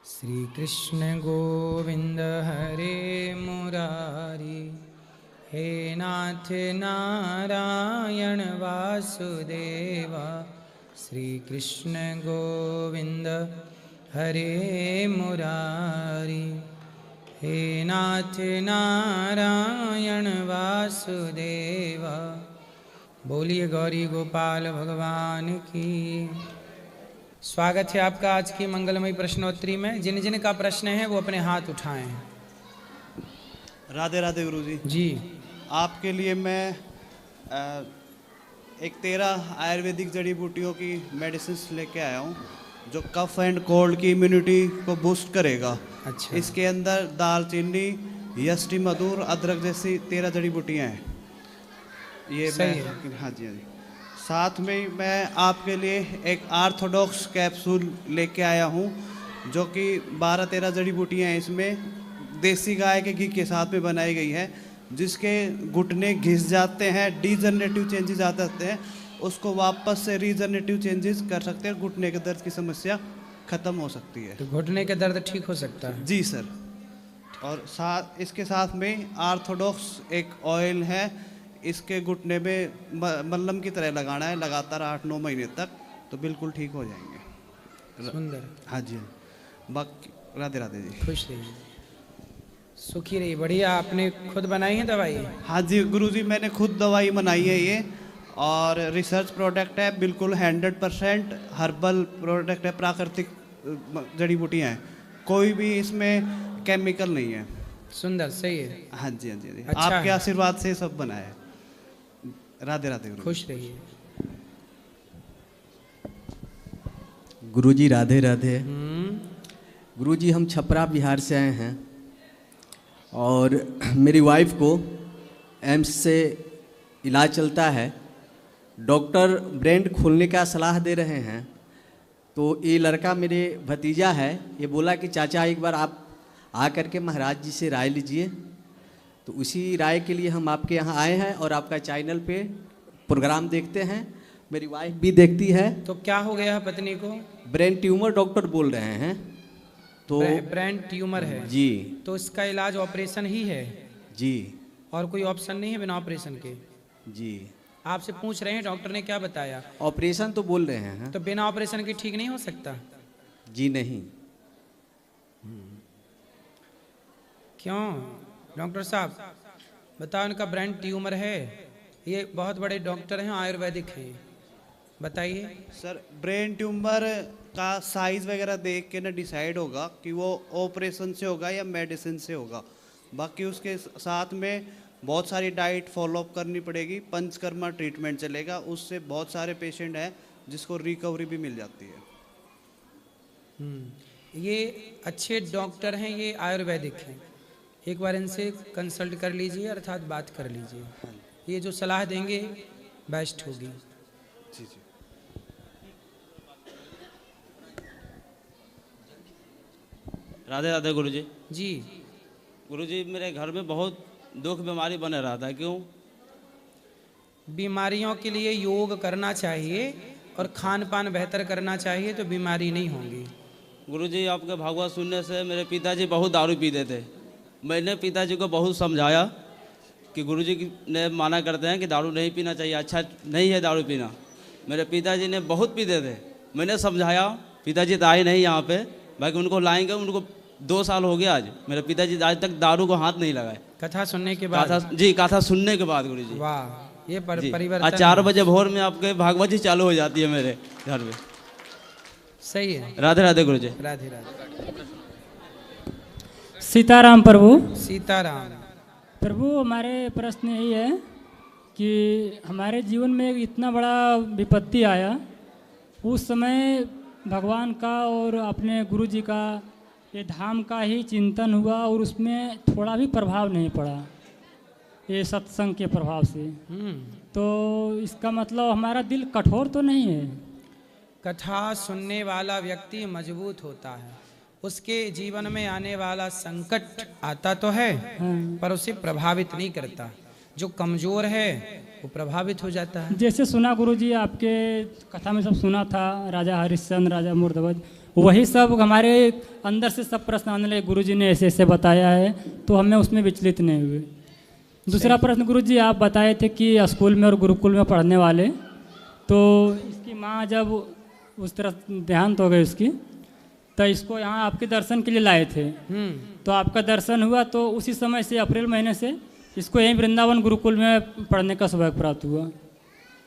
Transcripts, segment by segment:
श्री कृष्ण गोविंद हरे मुरारी, हे नाथ नारायण वासुदेवा। श्री कृष्ण गोविंद हरे मुरारी, हे नाथ नारायण वासुदेवा। बोलिए गौरी गोपाल भगवान की। स्वागत है आपका आज की मंगलमयी प्रश्नोत्तरी में। जिन जिन का प्रश्न है वो अपने हाथ उठाएं। राधे राधे गुरुजी जी। आपके लिए मैं एक 13 आयुर्वेदिक जड़ी बूटियों की मेडिसिन लेके आया हूँ जो कफ एंड कोल्ड की इम्यूनिटी को बूस्ट करेगा। अच्छा। इसके अंदर दालचीनी, यष्टि, मधुर, अदरक जैसी 13 जड़ी बूटियाँ हैं। ये सही मैं है। हाँ जी हाँ जी। साथ में मैं आपके लिए एक ऑर्थोडॉक्स कैप्सूल लेके आया हूँ जो कि 12-13 जड़ी बूटियाँ हैं। इसमें देसी गाय के घी के साथ में बनाई गई है, जिसके घुटने घिस जाते हैं, डीजनरेटिव चेंजेस आ जाते हैं, उसको वापस से रीजनरेटिव चेंजेस कर सकते हैं। घुटने के दर्द की समस्या ख़त्म हो सकती है। तो घुटने के दर्द ठीक हो सकता है? जी सर। और साथ इसके साथ में ऑर्थोडॉक्स एक ऑयल है, इसके घुटने में मल्लम की तरह लगाना है लगातार 8-9 महीने तक, तो बिल्कुल ठीक हो जाएंगे। सुंदर। हाँ जी। बाकी राधे राधे जी। खुश रहिए, सुखी रहिए। बढ़िया। आपने खुद बनाई है दवाई? हाँ जी गुरुजी, मैंने खुद दवाई बनाई है ये, और रिसर्च प्रोडक्ट है, बिल्कुल 100% हर्बल प्रोडक्ट है, प्राकृतिक जड़ी बूटियाँ हैं, कोई भी इसमें केमिकल नहीं है। सुंदर। सही है। हाँ जी हाँ जी। अच्छा आपके है। आशीर्वाद से सब बना है। राधे राधे गुरु। खुश रहिए। गुरुजी राधे राधे। गुरुजी हम छपरा बिहार से आए हैं और मेरी वाइफ को एम्स से इलाज चलता है। डॉक्टर ब्रेन खोलने का सलाह दे रहे हैं, तो ये लड़का मेरे भतीजा है, ये बोला कि चाचा एक बार आप आकर के महाराज जी से राय लीजिए। तो उसी राय के लिए हम आपके यहाँ आए हैं और आपका चैनल पे प्रोग्राम देखते हैं। मेरी वाइफ भी देखती है। तो क्या हो गया है पत्नी को? ब्रेन ट्यूमर डॉक्टर बोल रहे हैं। तो ब्रेन ट्यूमर है जी। तो इसका इलाज ऑपरेशन ही है जी। और कोई ऑप्शन नहीं है बिना ऑपरेशन के? जी। आपसे पूछ रहे हैं डॉक्टर ने क्या बताया? ऑपरेशन तो बोल रहे हैं। तो बिना ऑपरेशन के ठीक नहीं हो सकता? जी नहीं। क्यों डॉक्टर साहब बताओ, इनका ब्रेन ट्यूमर है, ये बहुत बड़े डॉक्टर हैं, आयुर्वेदिक हैं, बताइए। सर ब्रेन ट्यूमर का साइज वगैरह देख के ना डिसाइड होगा कि वो ऑपरेशन से होगा या मेडिसिन से होगा। बाकी उसके साथ में बहुत सारी डाइट फॉलोअप करनी पड़ेगी, पंचकर्मा ट्रीटमेंट चलेगा, उससे बहुत सारे पेशेंट हैं जिसको रिकवरी भी मिल जाती है। ये अच्छे डॉक्टर हैं, ये आयुर्वेदिक हैं, एक बार इनसे कंसल्ट कर लीजिए, अर्थात बात कर लीजिए। ये जो सलाह देंगे बेस्ट होगी। जी जी। राधे राधे गुरुजी। जी। गुरुजी मेरे घर में बहुत दुख बीमारी बने रहा था। क्यों? बीमारियों के लिए योग करना चाहिए और खान पान बेहतर करना चाहिए तो बीमारी नहीं होंगी। गुरुजी आपके भागवत सुनने से मेरे पिताजी बहुत दारू पीते थे। मैंने पिताजी को बहुत समझाया कि गुरुजी ने माना करते हैं कि दारू नहीं पीना चाहिए, अच्छा नहीं है दारू पीना। मेरे पिताजी ने बहुत पीते थे, मैंने समझाया, पिताजी तो आए नहीं यहाँ पे, बाकी उनको लाएंगे। उनको 2 साल हो गया आज, मेरे पिताजी आज तक दारू को हाथ नहीं लगाए। कथा सुनने के बाद? कथा सुनने के बाद गुरुजी। वाह, ये परिवर्तन। आज 4 बजे भोर में आपके भागवत जी चालू हो जाती है मेरे घर में। सही है। राधे राधे गुरुजी। राधे राधे। सीताराम प्रभु। सीताराम प्रभु, हमारे प्रश्न यही है कि हमारे जीवन में एक इतना बड़ा विपत्ति आया, उस समय भगवान का और अपने गुरु जी का, ये धाम का ही चिंतन हुआ और उसमें थोड़ा भी प्रभाव नहीं पड़ा ये सत्संग के प्रभाव से। तो इसका मतलब हमारा दिल कठोर तो नहीं है? कथा सुनने वाला व्यक्ति मजबूत होता है, उसके जीवन में आने वाला संकट आता तो है पर उसे प्रभावित नहीं करता। जो कमजोर है वो प्रभावित हो जाता है। जैसे सुना गुरुजी आपके कथा में सब सुना था, राजा हरिश्चंद्र, राजा मुर्धवज, वही सब हमारे अंदर से सब प्रश्न आने लगे, गुरुजी ने ऐसे ऐसे बताया है, तो हमें उसमें विचलित नहीं हुए। दूसरा प्रश्न गुरुजी, आप बताए थे कि स्कूल में और गुरुकुल में पढ़ने वाले, तो इसकी माँ जब उस तरह देहांत हो गई उसकी, तो इसको यहाँ आपके दर्शन के लिए लाए थे। तो आपका दर्शन हुआ, तो उसी समय से अप्रैल महीने से इसको यहीं वृंदावन गुरुकुल में पढ़ने का सौभाग्य प्राप्त हुआ।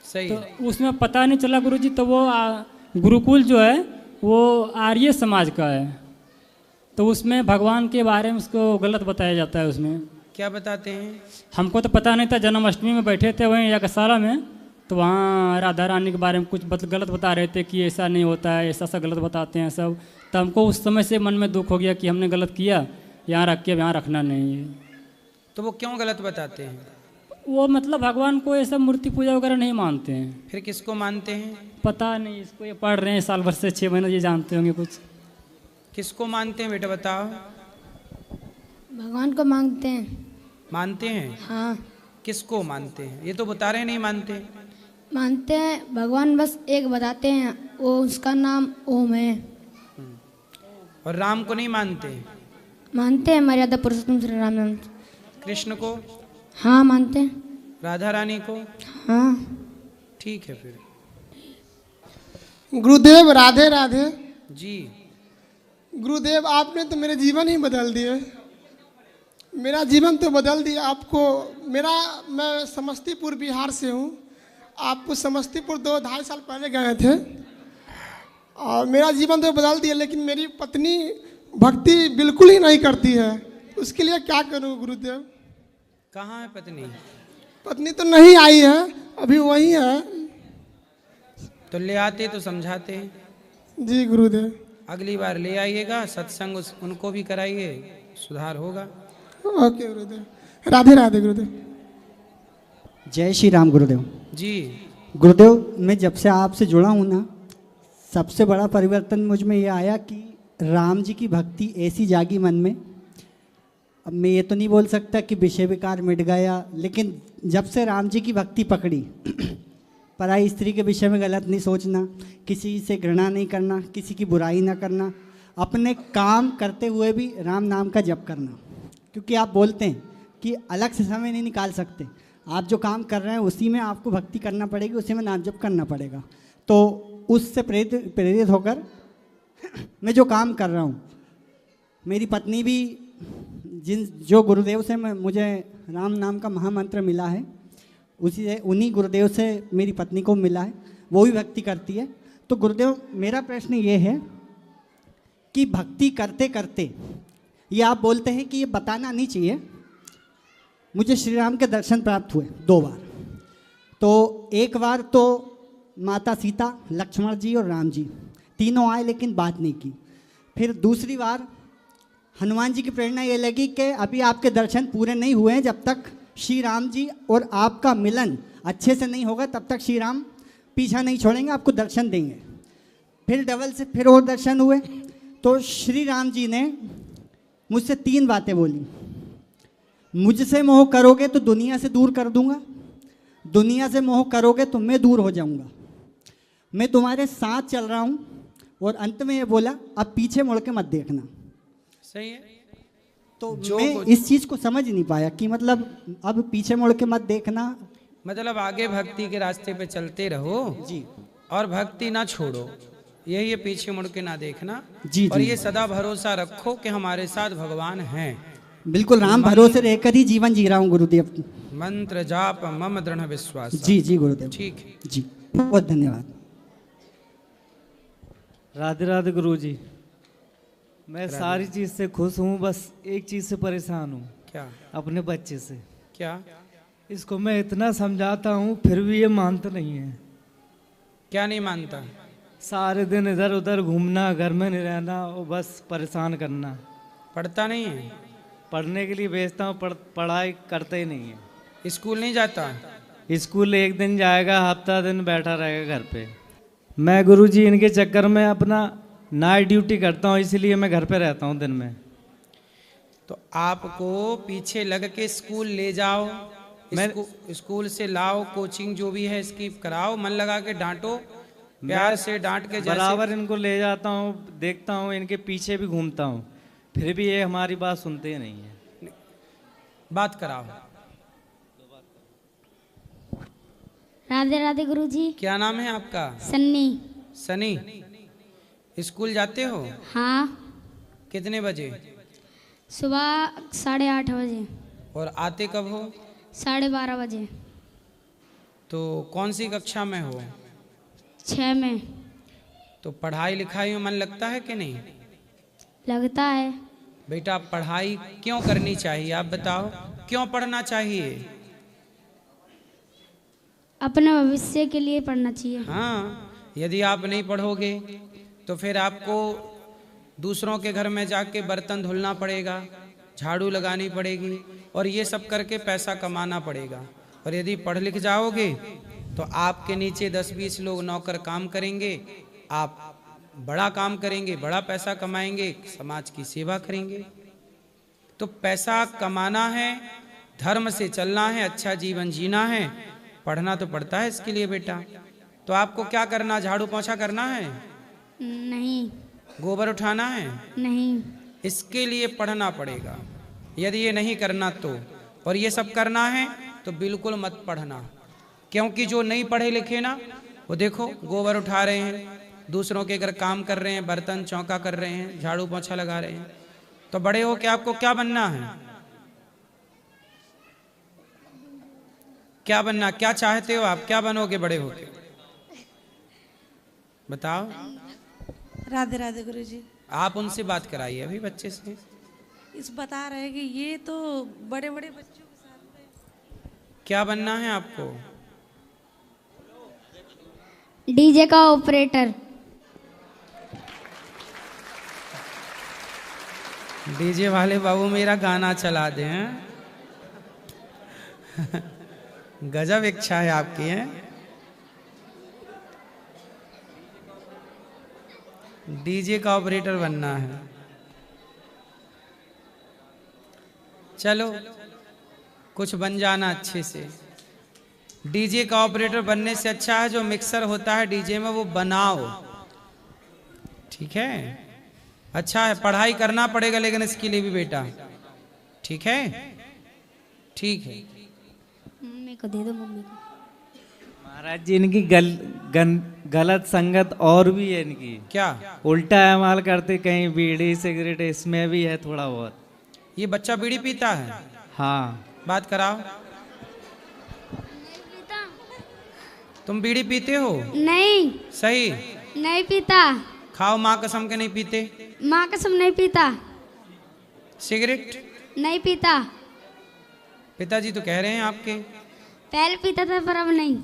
सही तो है। उसमें पता नहीं चला गुरुजी, तो वो गुरुकुल जो है वो आर्य समाज का है, तो उसमें भगवान के बारे में उसको गलत बताया जाता है। उसमें क्या बताते हैं? हमको तो पता नहीं था, जन्माष्टमी में बैठे थे वहीं यागशाला में, तो वहाँ राधा रानी के बारे में कुछ गलत बता रहे थे कि ऐसा नहीं होता है, ऐसा गलत बताते हैं सब। तो हमको उस समय से मन में दुख हो गया कि हमने गलत किया, यहाँ रख के यहाँ रखना नहीं है। तो वो क्यों गलत बताते हैं? वो मतलब भगवान को ये सब मूर्ति पूजा वगैरह नहीं मानते हैं। फिर किसको मानते हैं? पता नहीं, इसको ये पढ़ रहे हैं साल भर से, 6 महीने, ये जानते होंगे कुछ। किसको मानते हैं बेटा बताओ? भगवान को मांगते हैं। मानते हैं? हाँ किसको मानते हैं? ये तो बता रहे नहीं मानते। मानते हैं, भगवान बस एक बताते हैं, वो उसका नाम ओम है। और राम को नहीं मानते? मानते हैं मर्यादा पुरुषोत्तम श्री राम। कृष्ण को? हाँ मानते हैं। राधा रानी को? हाँ। ठीक है फिर। गुरुदेव राधे राधे। जी गुरुदेव, आपने तो मेरे जीवन ही बदल दिए। मेरा जीवन तो बदल दिया आपको। मैं समस्तीपुर बिहार से हूँ। आपको समस्तीपुर 2-2.5 साल पहले गए थे और मेरा जीवन तो बदल दिया, लेकिन मेरी पत्नी भक्ति बिल्कुल ही नहीं करती है। उसके लिए क्या करूँ गुरुदेव? कहाँ है पत्नी? पत्नी तो नहीं आई है, अभी वही है। तो ले आते तो समझाते। जी गुरुदेव। अगली बार ले आइएगा, सत्संग उनको भी कराइए, सुधार होगा। ओके गुरुदेव। राधे राधे गुरुदेव। जय श्री राम गुरुदेव। जी गुरुदेव, मैं जब से आपसे जुड़ा हूँ ना, सबसे बड़ा परिवर्तन मुझ में ये आया कि राम जी की भक्ति ऐसी जागी मन में। अब मैं ये तो नहीं बोल सकता कि विषय विकार मिट गया, लेकिन जब से राम जी की भक्ति पकड़ी, पराई स्त्री के विषय में गलत नहीं सोचना, किसी से घृणा नहीं करना, किसी की बुराई ना करना, अपने काम करते हुए भी राम नाम का जप करना। क्योंकि आप बोलते हैं कि अलग से समय नहीं निकाल सकते, आप जो काम कर रहे हैं उसी में आपको भक्ति करना पड़ेगी, उसी में नाम जप करना पड़ेगा। तो उससे प्रेरित होकर मैं जो काम कर रहा हूँ, मेरी पत्नी भी जो गुरुदेव से मुझे राम नाम का महामंत्र मिला है, उन्हीं गुरुदेव से मेरी पत्नी को मिला है, वो भी भक्ति करती है। तो गुरुदेव, मेरा प्रश्न ये है कि भक्ति करते करते, ये आप बोलते हैं कि ये बताना नहीं चाहिए, मुझे श्री राम के दर्शन प्राप्त हुए 2 बार। तो एक बार तो माता सीता, लक्ष्मण जी और राम जी तीनों आए, लेकिन बात नहीं की। फिर दूसरी बार हनुमान जी की प्रेरणा ये लगी कि अभी आपके दर्शन पूरे नहीं हुए हैं, जब तक श्री राम जी और आपका मिलन अच्छे से नहीं होगा तब तक श्री राम पीछा नहीं छोड़ेंगे, आपको दर्शन देंगे। फिर डबल से फिर और दर्शन हुए, तो श्री राम जी ने मुझसे 3 बातें बोली। मुझसे मोह करोगे तो दुनिया से दूर कर दूंगा, दुनिया से मोह करोगे तो मैं दूर हो जाऊंगा, मैं तुम्हारे साथ चल रहा हूं, और अंत में ये बोला अब पीछे मुड़ के मत देखना। सही है। तो मैं इस चीज को समझ नहीं पाया कि मतलब अब पीछे मुड़ के मत देखना, मतलब आगे भक्ति के रास्ते पे चलते रहो जी, और भक्ति ना छोड़ो, यही है, पीछे मुड़ के ना देखना। जी, और जी। ये सदा भरोसा रखो कि हमारे साथ भगवान हैं। बिल्कुल राम भरोसे रहकर ही जीवन जी रहा हूँ गुरुदेव। मंत्र जाप मम दृढ़ विश्वास। जी जी गुरुदेव। ठीक है जी, बहुत धन्यवाद। राधे राधे गुरुजी। मैं सारी चीज़ से खुश हूँ, बस एक चीज़ से परेशान हूँ। क्या? अपने बच्चे से। क्या? इसको मैं इतना समझाता हूँ फिर भी ये मानता नहीं है। क्या नहीं मानता? सारे दिन इधर उधर घूमना, घर में नहीं रहना और बस परेशान करना। पढ़ता नहीं है? पढ़ने के लिए भेजता हूँ, पढ़ाई करता ही नहीं है। स्कूल नहीं जाता? स्कूल एक दिन जाएगा, हफ्ता दिन बैठा रहेगा घर पे। मैं गुरुजी इनके चक्कर में अपना नाइट ड्यूटी करता हूँ, इसलिए मैं घर पे रहता हूँ दिन में। तो आपको पीछे लग के स्कूल ले जाओ, स्कूल से लाओ, कोचिंग जो भी है इसकी कराओ, मन लगा के डांटो, प्यार से डांट के जैसे बराबर इनको ले जाता हूँ, देखता हूँ, इनके पीछे भी घूमता हूँ, फिर भी ये हमारी बात सुनते नहीं है। बात कराओ। राधे राधे गुरुजी। क्या नाम है आपका? सन्नी। सनी। स्कूल जाते हो? हाँ। कितने बजे? सुबह 8:30 बजे। और आते कब हो? 12:30 बजे। तो कौन सी कक्षा में हो? 6 में। तो पढ़ाई लिखाई में मन लगता है कि नहीं? लगता है। बेटा पढ़ाई क्यों करनी चाहिए आप बताओ, क्यों पढ़ना चाहिए? अपने भविष्य के लिए पढ़ना चाहिए। हाँ, यदि आप नहीं पढ़ोगे तो फिर आपको दूसरों के घर में जाके बर्तन धुलना पड़ेगा, झाड़ू लगानी पड़ेगी और ये सब करके पैसा कमाना पड़ेगा। और यदि पढ़ लिख जाओगे तो आपके नीचे 10-20 लोग नौकर काम करेंगे, आप बड़ा काम करेंगे, बड़ा पैसा कमाएंगे, समाज की सेवा करेंगे। तो पैसा कमाना है, धर्म से चलना है, अच्छा जीवन जीना है, पढ़ना तो पड़ता है इसके लिए बेटा। तो आपको क्या करना, झाड़ू पोछा करना है? नहीं। गोबर उठाना है? नहीं। इसके लिए पढ़ना पड़ेगा। यदि ये नहीं करना तो, और ये सब करना है तो बिल्कुल मत पढ़ना। क्योंकि जो नहीं पढ़े लिखे ना, वो देखो गोबर उठा रहे हैं, दूसरों के घर काम कर रहे हैं, बर्तन चौका कर रहे हैं, झाड़ू पोछा लगा रहे हैं। तो बड़े हो के आपको क्या बनना है? क्या बनना, क्या चाहते हो आप, क्या बनोगे बड़े होके? बताओ। राधे राधे गुरुजी। आप उनसे बात कराइए अभी बच्चे से। इस बता रहे हैं कि ये तो बड़े बड़े बच्चों के साथ में। क्या बनना है आपको? डीजे का ऑपरेटर। डीजे वाले बाबू मेरा गाना चला दे हैं। गजब इच्छा है आपकी है। डीजे का ऑपरेटर बनना है। चलो कुछ बन जाना अच्छे से। डीजे का ऑपरेटर बनने से अच्छा है जो मिक्सर होता है डीजे में वो बनाओ, ठीक है? अच्छा है, पढ़ाई करना पड़ेगा लेकिन इसके लिए भी बेटा, ठीक है? ठीक है। मम्मी को दे दो, मम्मी को। महाराज जी इनकी गलत संगत और भी है इनकी। क्या? उल्टा इस्तेमाल करते, कहीं बीड़ी सिगरेट, इसमें भी है थोड़ा बहुत। ये बच्चा बीड़ी पीता है? हाँ। बात कराओ। तुम बीड़ी पीते हो? नहीं। सही? नहीं पीता। खाओ माँ कसम के नहीं पीते? माँ कसम नहीं पीता। सिगरेट? नहीं पीता। पिताजी तो कह रहे हैं आपके। पहले पीता था पर अब नहीं।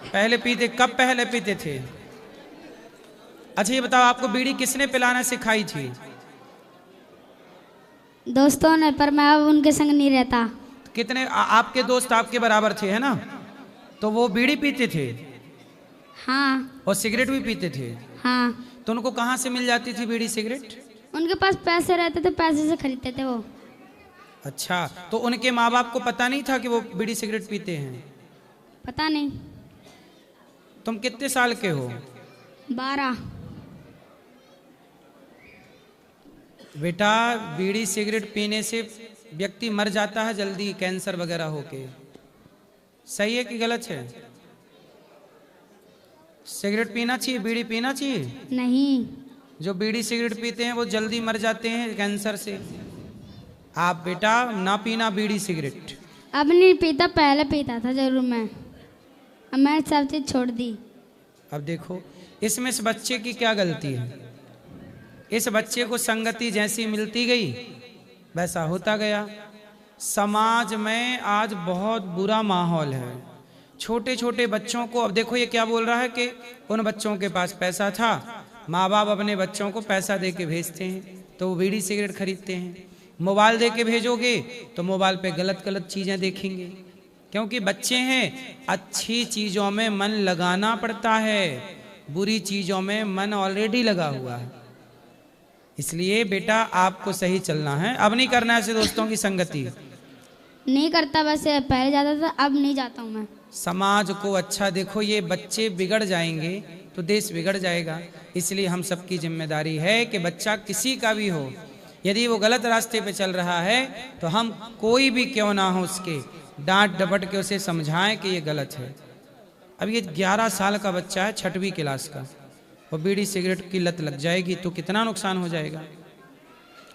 पहले पीते? कब पहले पीते थे? अच्छा ये बताओ आपको बीड़ी किसने पिलाना सिखाई थी? दोस्तों ने, पर मैं अब उनके संग नहीं रहता। कितने आपके दोस्त आपके बराबर थे, है ना? तो वो बीड़ी पीते थे? हाँ। और सिगरेट भी पीते थे? हाँ। तो उनको कहाँ से मिल जाती थी बीड़ी सिगरेट? उनके पास पैसे रहते थे, पैसे से खरीदते थे वो। अच्छा, तो उनके माँ बाप को पता नहीं था कि वो बीड़ी सिगरेट पीते हैं? पता नहीं। तुम कितने साल के हो? 12। बेटा बीड़ी सिगरेट पीने से व्यक्ति मर जाता है जल्दी, कैंसर वगैरह होके। सही है कि गलत है? सिगरेट पीना चाहिए, बीड़ी पीना चाहिए? नहीं। जो बीड़ी सिगरेट पीते हैं वो जल्दी मर जाते हैं कैंसर से। आप बेटा ना पीना बीड़ी सिगरेट। अब नहीं पीता, पहले पीता था जरूर मैं। अब मैंने सब चीज छोड़ दी। अब देखो इसमें इस बच्चे की क्या गलती है? इस बच्चे को संगति जैसी मिलती गई वैसा होता गया। समाज में आज बहुत बुरा माहौल है। छोटे छोटे बच्चों को, अब देखो ये क्या बोल रहा है कि उन बच्चों के पास पैसा था, माँ बाप अपने बच्चों को पैसा दे के भेजते हैं तो वो बीड़ी सिगरेट खरीदते हैं। मोबाइल दे के भेजोगे तो मोबाइल पे गलत गलत चीज़ें देखेंगे, क्योंकि बच्चे हैं। अच्छी चीज़ों में मन लगाना पड़ता है, बुरी चीज़ों में मन ऑलरेडी लगा हुआ है। इसलिए बेटा आपको सही चलना है। अब नहीं करना ऐसे दोस्तों की संगति। नहीं करता, वैसे पहले जाता था, अब नहीं जाता हूँ मैं। समाज को अच्छा देखो। ये बच्चे बिगड़ जाएंगे तो देश बिगड़ जाएगा। इसलिए हम सबकी जिम्मेदारी है कि बच्चा किसी का भी हो, यदि वो गलत रास्ते पे चल रहा है तो हम कोई भी क्यों ना हो उसके डांट डपट के उसे समझाएं कि ये गलत है। अब ये 11 साल का बच्चा है, 6वीं क्लास का, और बीड़ी सिगरेट की लत लग जाएगी तो कितना नुकसान हो जाएगा।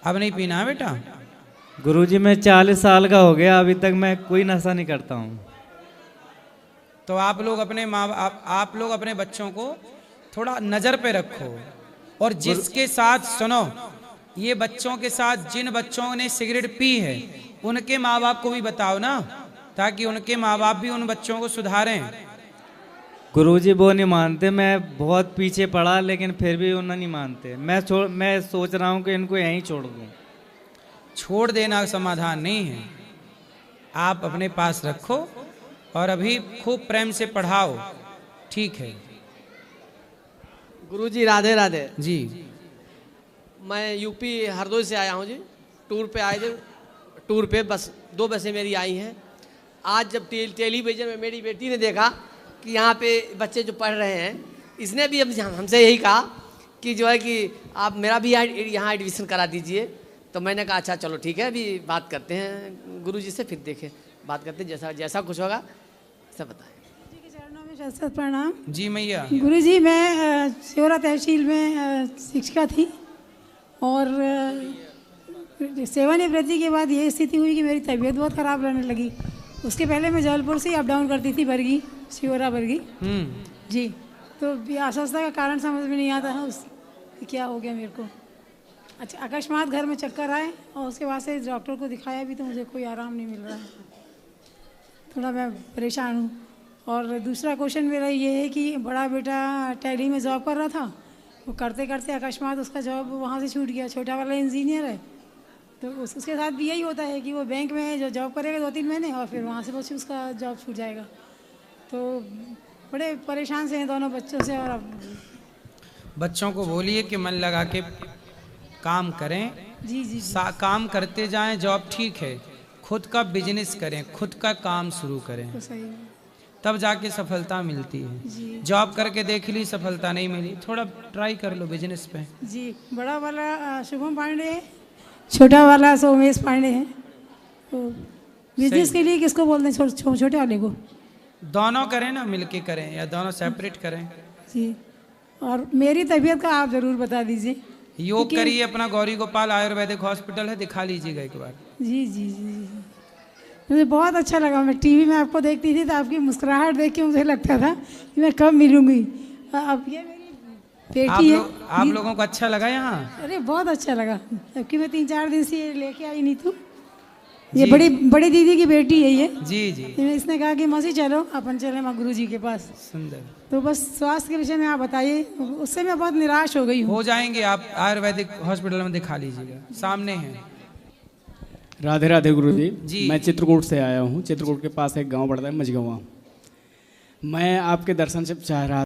अब नहीं पीना है बेटा। गुरुजी मैं 40 साल का हो गया, अभी तक मैं कोई नशा नहीं करता हूँ। तो आप लोग अपने आप लोग अपने बच्चों को थोड़ा नजर पे रखो। और जिसके साथ सुनो, ये बच्चों के साथ जिन बच्चों ने सिगरेट पी है उनके माँ बाप को भी बताओ ना, ताकि उनके माँ बाप भी उन बच्चों को सुधारें। गुरुजी वो नहीं मानते, मैं बहुत पीछे पड़ा लेकिन फिर भी उन्हें नहीं मानते। मैं सोच रहा हूँ कि इनको यहीं छोड़ दूँ। छोड़ देना समाधान नहीं है, आप अपने पास रखो और अभी खूब प्रेम से पढ़ाओ, ठीक है। गुरुजी राधे राधे जी। मैं यूपी हरदोई से आया हूँ जी। टूर पे आए थे, टूर पे बस 2 बसें मेरी आई हैं। आज जब टेलीविजन में मेरी बेटी ने देखा कि यहाँ पे बच्चे जो पढ़ रहे हैं, इसने भी हमसे यही कहा कि जो है कि आप मेरा भी यहाँ एडमिशन करा दीजिए। तो मैंने कहा अच्छा चलो ठीक है, अभी बात करते हैं गुरुजी से, फिर देखें बात करते हैं, जैसा कुछ होगा सब बताएं। गुरुजी के चरणों में शत प्रणाम। जी मैया। गुरुजी मैं सिहोरा तहसील में शिक्षिका थी और सेवानिवृत्ति के बाद ये स्थिति हुई कि मेरी तबीयत बहुत ख़राब रहने लगी। उसके पहले मैं जबलपुर से अप डाउन करती थी बरगी, सिहोरा बरगी। जी। तो अस्वस्थता का कारण समझ में नहीं आता है कि क्या हो गया मेरे को। अच्छा, अकस्मात घर में चक्कर आए और उसके बाद से डॉक्टर को दिखाया भी तो मुझे कोई आराम नहीं मिल रहा है, थोड़ा मैं परेशान हूँ। और दूसरा क्वेश्चन मेरा ये है कि बड़ा बेटा टैली में जॉब कर रहा था, वो करते करते अकस्मात उसका जॉब वहाँ से छूट गया। छोटा वाला इंजीनियर है, तो उसके साथ भी यही होता है कि वो बैंक में जो जॉब करेगा 2-3 महीने और फिर वहाँ से बस उसका जॉब छूट जाएगा। तो बड़े परेशान से हैं दोनों बच्चों से। और बच्चों को बोलिए कि मन लगा के काम करें। जी जी, काम करते जाएं। जॉब ठीक है, खुद का बिजनेस करें, खुद का काम शुरू करें, तो सही है। तब जाके सफलता मिलती है। जॉब करके देख ली, सफलता नहीं मिली, थोड़ा ट्राई कर लो बिजनेस पे। जी। बड़ा वाला शुभम पांडे है, छोटा वाला सोमेश पांडे है। तो बिजनेस के लिए किसको बोलते हैं? छोटे वाले को। दोनों करें ना, मिलके करें या दोनों सेपरेट करें। जी। और मेरी तबीयत का आप जरूर बता दीजिए। योग करिए, अपना गौरी गोपाल आयुर्वेदिक हॉस्पिटल है, दिखा लीजिएगा एक बार। जी जी जी जी, मुझे बहुत अच्छा लगा। मैं टीवी में आपको देखती थी तो आपकी मुस्कुराहट देख के मुझे लगता था कि मैं कब मिलूंगी। अब ये मेरी बेटी है। आप लोगों को अच्छा लगा यहाँ? अरे बहुत अच्छा लगा, जबकि मैं 3-4 दिन से ये लेके आई नहीं थी। ये बड़ी दीदी की बेटी है ये। जी जी। इसने कहा कि मौसी चलो अपन चले माँ गुरु जी के पास। सुंदर। तो बस स्वास्थ्य के विषय में आप बताइए, उससे मैं बहुत निराश हो गई हूँ। हो जाएंगे, आप आयुर्वेदिक हॉस्पिटल में दिखा लीजिएगा, सामने है। राधे राधे गुरुजी। जी। मैं चित्रकूट से आया हूँ। चित्रकूट के पास एक गांव पड़ता है मझगवा। मैं आपके दर्शन से चाह रहा